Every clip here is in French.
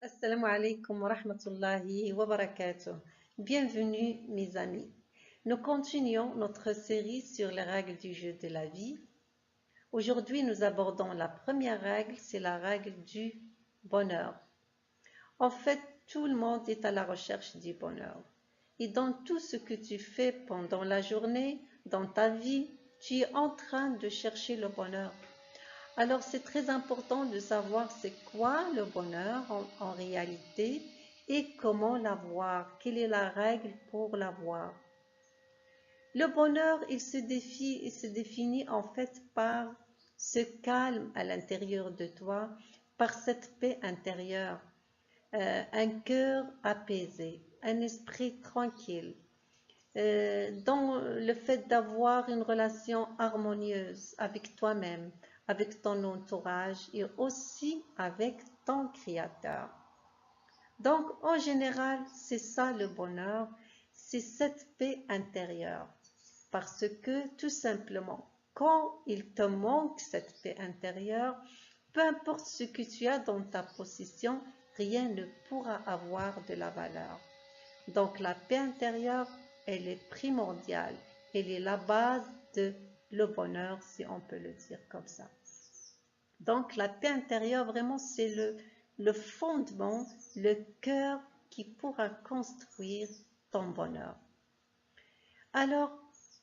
Assalamu alaikum wa rahmatullahi wa barakatuh. Bienvenue mes amis. Nous continuons notre série sur les règles du jeu de la vie. Aujourd'hui, nous abordons la première règle, c'est la règle du bonheur. En fait, tout le monde est à la recherche du bonheur. Et dans tout ce que tu fais pendant la journée, dans ta vie, tu es en train de chercher le bonheur. Alors, c'est très important de savoir c'est quoi le bonheur en réalité et comment l'avoir, quelle est la règle pour l'avoir. Le bonheur, il se définit en fait par ce calme à l'intérieur de toi, par cette paix intérieure, un cœur apaisé, un esprit tranquille, dans le fait d'avoir une relation harmonieuse avec toi-même, avec ton entourage et aussi avec ton créateur. Donc, en général, c'est ça le bonheur, c'est cette paix intérieure. Parce que, tout simplement, quand il te manque cette paix intérieure, peu importe ce que tu as dans ta possession, rien ne pourra avoir de la valeur. Donc, la paix intérieure, elle est primordiale. Elle est la base de le bonheur, si on peut le dire comme ça. Donc, la paix intérieure, vraiment, c'est le fondement, le cœur qui pourra construire ton bonheur. Alors,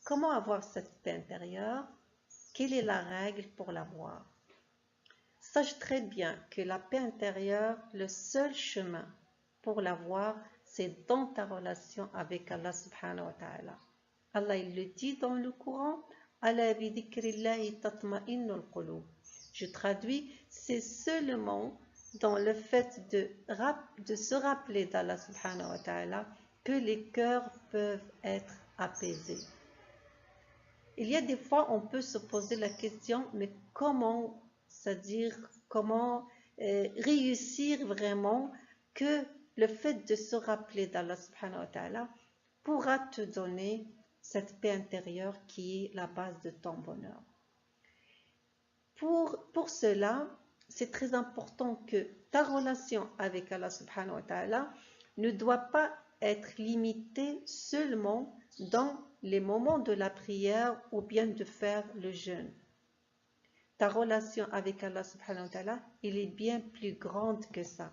comment avoir cette paix intérieure? Quelle est la règle pour l'avoir? Sache très bien que la paix intérieure, le seul chemin pour l'avoir, c'est dans ta relation avec Allah subhanahu wa ta'ala. Allah, il le dit dans le Coran, Ala bi dhikrillahi tatma'innul qulub. Je traduis, c'est seulement dans le fait de se rappeler d'Allah subhanahu wa ta'ala que les cœurs peuvent être apaisés. Il y a des fois, on peut se poser la question, mais comment, c'est-à-dire comment réussir vraiment que le fait de se rappeler d'Allah subhanahu wa ta'ala pourra te donner cette paix intérieure qui est la base de ton bonheur. Pour cela, c'est très important que ta relation avec Allah subhanahu wa ta'ala ne doit pas être limitée seulement dans les moments de la prière ou bien de faire le jeûne. Ta relation avec Allah subhanahu wa ta'ala, elle est bien plus grande que ça.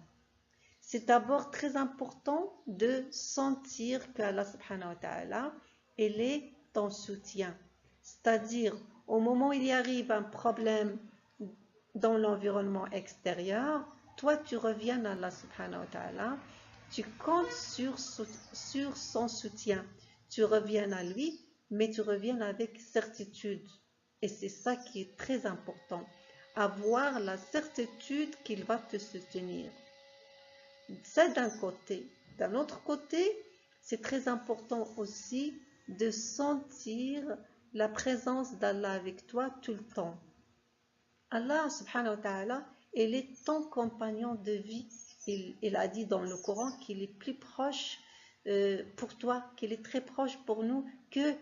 C'est d'abord très important de sentir que Allah subhanahu wa ta'ala, elle est ton soutien. C'est-à-dire, au moment où il y arrive un problème dans l'environnement extérieur, toi tu reviens à Allah subhanahu wa ta'ala, tu comptes sur son soutien. Tu reviens à lui, mais tu reviens avec certitude. Et c'est ça qui est très important. Avoir la certitude qu'il va te soutenir. Ça d'un côté. D'un autre côté, c'est très important aussi de sentir la présence d'Allah avec toi tout le temps. Allah subhanahu wa ta'ala, il est ton compagnon de vie. Il a dit dans le Coran qu'il est plus proche pour toi, qu'il est très proche pour nous que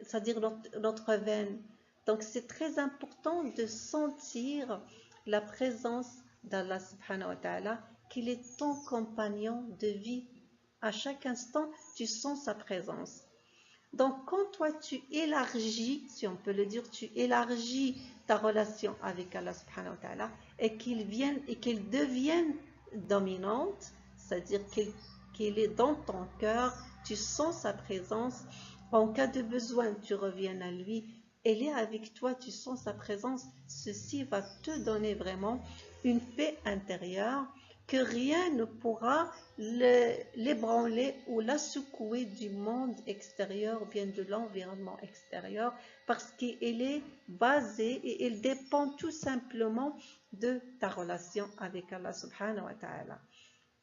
c'est-à-dire notre veine. Donc c'est très important de sentir la présence d'Allah subhanahu wa ta'ala, qu'il est ton compagnon de vie. À chaque instant, tu sens sa présence. Donc, quand toi, tu élargis, si on peut le dire, tu élargis ta relation avec Allah subhanahu wa ta'ala et qu'il devienne dominante, c'est-à-dire qu'il est dans ton cœur, tu sens sa présence. En cas de besoin, tu reviens à lui. Elle est avec toi, tu sens sa présence. Ceci va te donner vraiment une paix intérieure que rien ne pourra l'ébranler ou la secouer du monde extérieur ou bien de l'environnement extérieur parce qu'elle est basée et elle dépend tout simplement de ta relation avec Allah subhanahu wa ta'ala.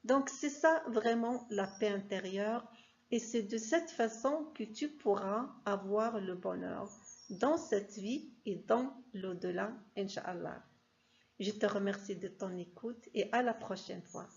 Donc c'est ça vraiment la paix intérieure et c'est de cette façon que tu pourras avoir le bonheur dans cette vie et dans l'au-delà, Inch'Allah. Je te remercie de ton écoute et à la prochaine fois.